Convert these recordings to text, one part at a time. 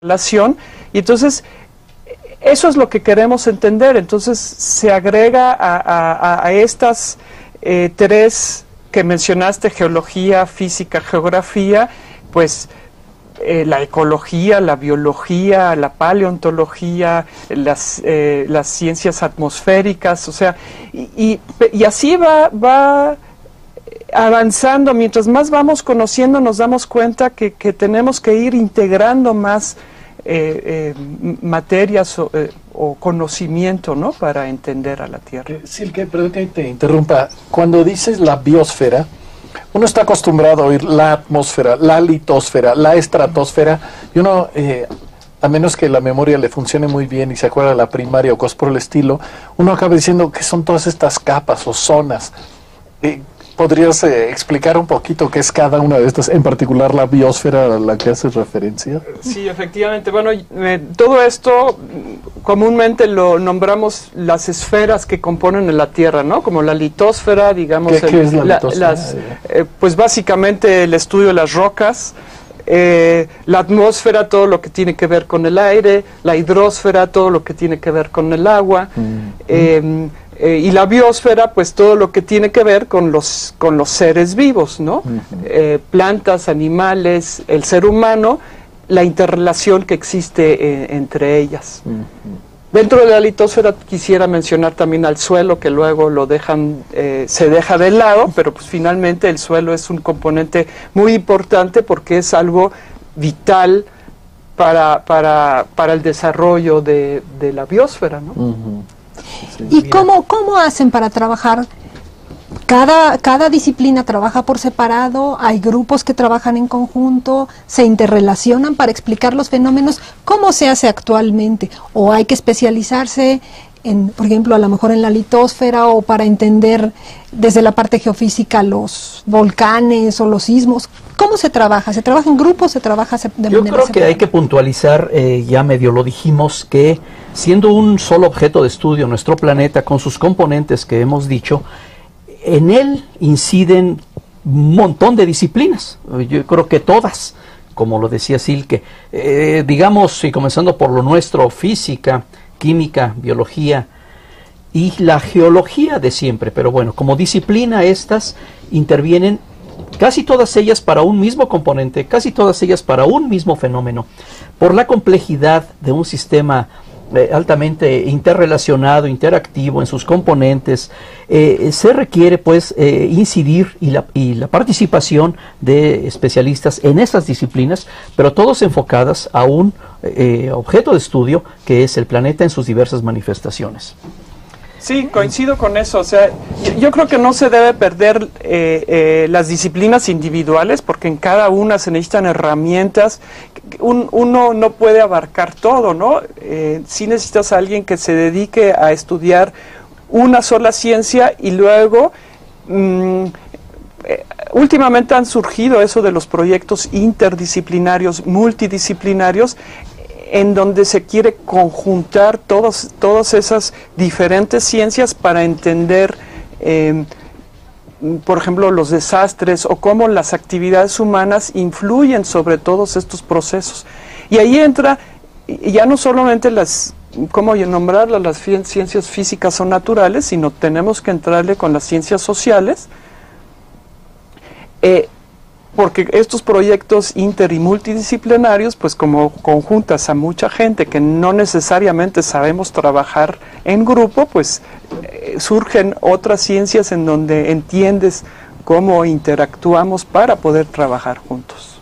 relación, y entonces eso es lo que queremos entender. Entonces se agrega a estas tres que mencionaste, geología, física, geografía, pues la ecología, la biología, la paleontología, las ciencias atmosféricas, o sea, y así va avanzando. Mientras más vamos conociendo, nos damos cuenta que tenemos que ir integrando más materias o conocimiento, ¿no?, para entender a la Tierra. Silke, perdón que te interrumpa. Cuando dices la biosfera, uno está acostumbrado a oír la atmósfera, la litosfera, la estratosfera, y uno, a menos que la memoria le funcione muy bien y se acuerda de la primaria o cosas por el estilo, uno acaba diciendo que son todas estas capas o zonas. ¿Podrías explicar un poquito qué es cada una de estas, en particular la biosfera a la que haces referencia? Sí, efectivamente. Bueno, todo esto comúnmente lo nombramos las esferas que componen la Tierra, ¿no? Como la litosfera, digamos. ¿Qué es la litosfera? Pues básicamente el estudio de las rocas. La atmósfera, todo lo que tiene que ver con el aire. La hidrosfera, todo lo que tiene que ver con el agua. Y la biosfera, pues todo lo que tiene que ver con los seres vivos, ¿no? Plantas, animales, el ser humano, la interrelación que existe entre ellas. Dentro de la litosfera quisiera mencionar también al suelo, que luego lo se deja de lado, pero pues finalmente el suelo es un componente muy importante porque es algo vital para el desarrollo de la biosfera, ¿no? Sí, ¿y cómo hacen para trabajar? Cada disciplina trabaja por separado, hay grupos que trabajan en conjunto, se interrelacionan para explicar los fenómenos. ¿Cómo se hace actualmente? ¿O hay que especializarse en, por ejemplo, a lo mejor en la litosfera, o para entender desde la parte geofísica los volcanes o los sismos? ¿Cómo se trabaja? ¿Se trabaja en grupos? ¿Se trabaja de manera separada? Yo creo que hay que puntualizar, ya medio lo dijimos, que siendo un solo objeto de estudio nuestro planeta, con sus componentes que hemos dicho, en él inciden un montón de disciplinas. Yo creo que todas, como lo decía Silke, digamos, y comenzando por lo nuestro, física, química, biología y la geología de siempre, pero bueno, como disciplina estas intervienen casi todas ellas para un mismo componente, casi todas ellas para un mismo fenómeno. Por la complejidad de un sistema altamente interrelacionado, interactivo en sus componentes, se requiere pues incidir y la participación de especialistas en estas disciplinas, pero todos enfocadas a un objeto de estudio que es el planeta en sus diversas manifestaciones. Sí, coincido con eso. O sea, yo creo que no se debe perder las disciplinas individuales, porque en cada una se necesitan herramientas. Uno no puede abarcar todo, ¿no? Sí necesitas a alguien que se dedique a estudiar una sola ciencia y luego... últimamente han surgido eso de los proyectos interdisciplinarios, multidisciplinarios, en donde se quiere conjuntar todas esas diferentes ciencias para entender, por ejemplo, los desastres o cómo las actividades humanas influyen sobre todos estos procesos. Y ahí entra ya no solamente cómo nombrarlas, las ciencias físicas o naturales, sino tenemos que entrarle con las ciencias sociales, porque estos proyectos inter y multidisciplinarios, pues como conjuntas a mucha gente que no necesariamente sabemos trabajar en grupo, pues surgen otras ciencias en donde entiendes cómo interactuamos para poder trabajar juntos.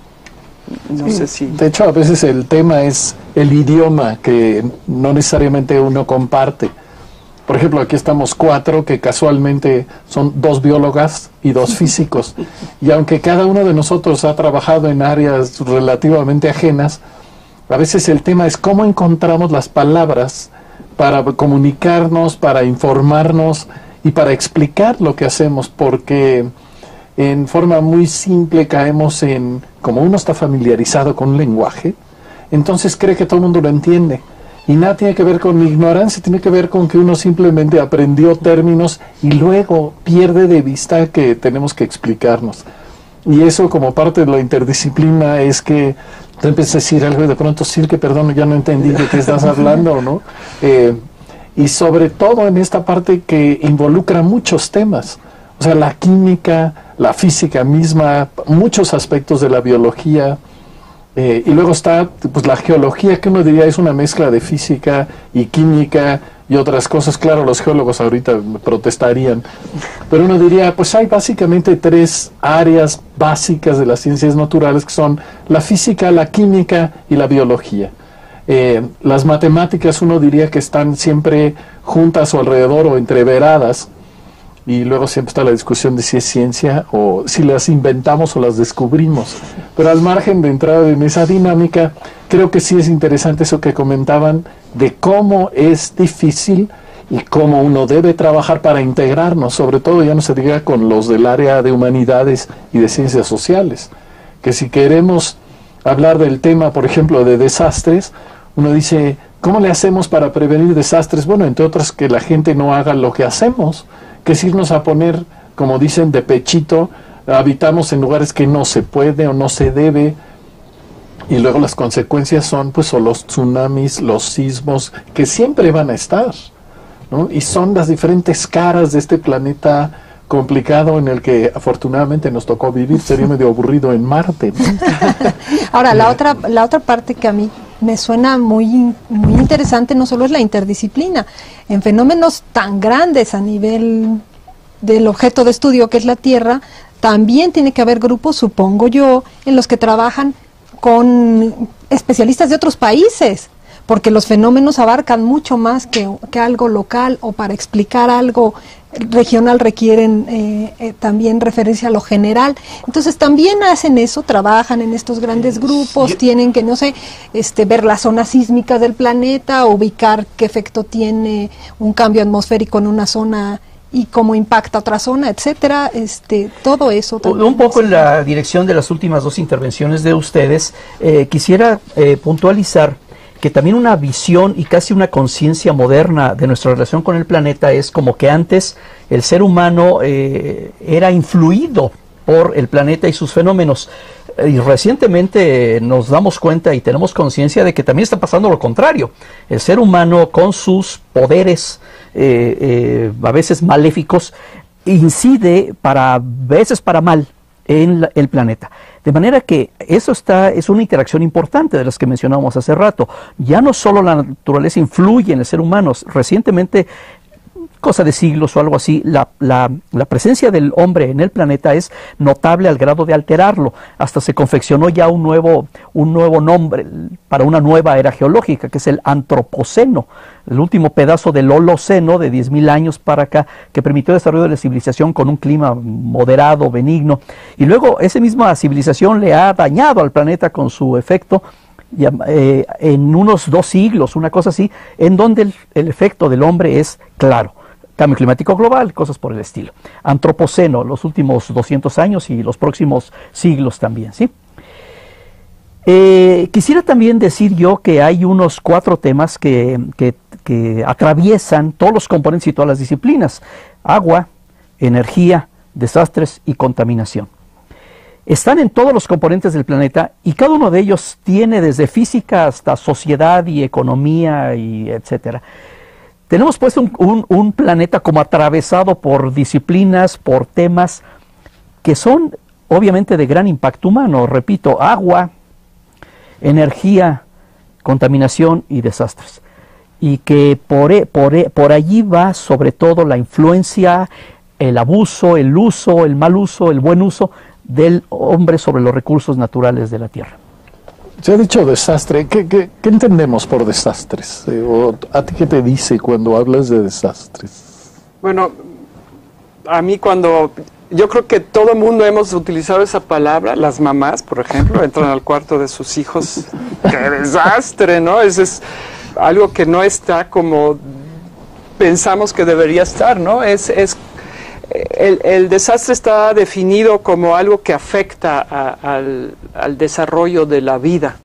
No sí, sé si... De hecho, a veces el tema es el idioma que no necesariamente uno comparte. Por ejemplo, aquí estamos 4 que casualmente son 2 biólogas y 2 físicos. Y aunque cada uno de nosotros ha trabajado en áreas relativamente ajenas, a veces el tema es cómo encontramos las palabras para comunicarnos, para informarnos y para explicar lo que hacemos, porque en forma muy simple caemos en, como uno está familiarizado con un lenguaje, entonces cree que todo el mundo lo entiende. Y nada tiene que ver con ignorancia, tiene que ver con que uno simplemente aprendió términos y luego pierde de vista que tenemos que explicarnos. Y eso, como parte de la interdisciplina, es que tú empiezas a decir algo y de pronto, sí, que perdón, ya no entendí de qué estás hablando, ¿no? Y sobre todo en esta parte que involucra muchos temas, o sea, la química, la física misma, muchos aspectos de la biología, y luego está pues la geología, que uno diría es una mezcla de física y química y otras cosas. Claro, los geólogos ahorita me protestarían, pero uno diría, pues hay básicamente 3 áreas básicas de las ciencias naturales, que son la física, la química y la biología. Las matemáticas uno diría que están siempre juntas o alrededor o entreveradas, y luego siempre está la discusión de si es ciencia o si las inventamos o las descubrimos. Pero al margen de entrar en esa dinámica, creo que sí es interesante eso que comentaban de cómo es difícil y cómo uno debe trabajar para integrarnos, sobre todo ya no se diga con los del área de humanidades y de ciencias sociales, que si queremos hablar del tema, por ejemplo, de desastres, uno dice, ¿cómo le hacemos para prevenir desastres? Bueno, entre otras, que la gente no haga lo que hacemos, que es irnos a poner, como dicen, de pechito, habitamos en lugares que no se puede o no se debe, y luego las consecuencias son, pues, o los tsunamis, los sismos, que siempre van a estar, ¿no? Y son las diferentes caras de este planeta complicado en el que afortunadamente nos tocó vivir. Sería medio aburrido en Marte, ¿no? Ahora, la otra parte que a mí me suena muy interesante no solo es la interdisciplina. En fenómenos tan grandes a nivel del objeto de estudio que es la Tierra, también tiene que haber grupos, supongo yo, en los que trabajan con especialistas de otros países, porque los fenómenos abarcan mucho más que algo local, o para explicar algo regional requieren también referencia a lo general. Entonces también hacen eso, trabajan en estos grandes grupos, tienen que, no sé, ver las zonas sísmicas del planeta, ubicar qué efecto tiene un cambio atmosférico en una zona y cómo impacta otra zona, etcétera, todo eso también. Un poco en la dirección de las últimas 2 intervenciones de ustedes, quisiera puntualizar que también una visión y casi una conciencia moderna de nuestra relación con el planeta es como que antes el ser humano era influido por el planeta y sus fenómenos. Y recientemente nos damos cuenta y tenemos conciencia de que también está pasando lo contrario. El ser humano, con sus poderes a veces maléficos, incide a veces para mal en el planeta. De manera que eso es una interacción importante de las que mencionábamos hace rato. Ya no solo la naturaleza influye en el ser humano, recientemente, cosa de siglos o algo así, la presencia del hombre en el planeta es notable al grado de alterarlo. Hasta se confeccionó ya un nuevo nombre para una nueva era geológica, que es el antropoceno, el último pedazo del holoceno de 10.000 años para acá, que permitió el desarrollo de la civilización con un clima moderado, benigno, y luego esa misma civilización le ha dañado al planeta con su efecto en unos 2 siglos, una cosa así, en donde el efecto del hombre es claro. Cambio climático global, cosas por el estilo. Antropoceno, los últimos 200 años y los próximos siglos también, ¿sí? Quisiera también decir yo que hay unos 4 temas que atraviesan todos los componentes y todas las disciplinas: agua, energía, desastres y contaminación. Están en todos los componentes del planeta y cada uno de ellos tiene desde física hasta sociedad y economía y etcétera. Tenemos pues un planeta como atravesado por disciplinas, por temas que son obviamente de gran impacto humano. Repito, agua, energía, contaminación y desastres. Y que por allí va sobre todo la influencia, el abuso, el uso, el mal uso, el buen uso del hombre sobre los recursos naturales de la Tierra. Se ha dicho desastre. ¿Qué entendemos por desastres? ¿O a ti qué te dice cuando hablas de desastres? Bueno, a mí yo creo que todo el mundo hemos utilizado esa palabra, las mamás, por ejemplo, entran al cuarto de sus hijos, ¡qué desastre!, ¿no? Es algo que no está como pensamos que debería estar, ¿no? El desastre está definido como algo que afecta al desarrollo de la vida.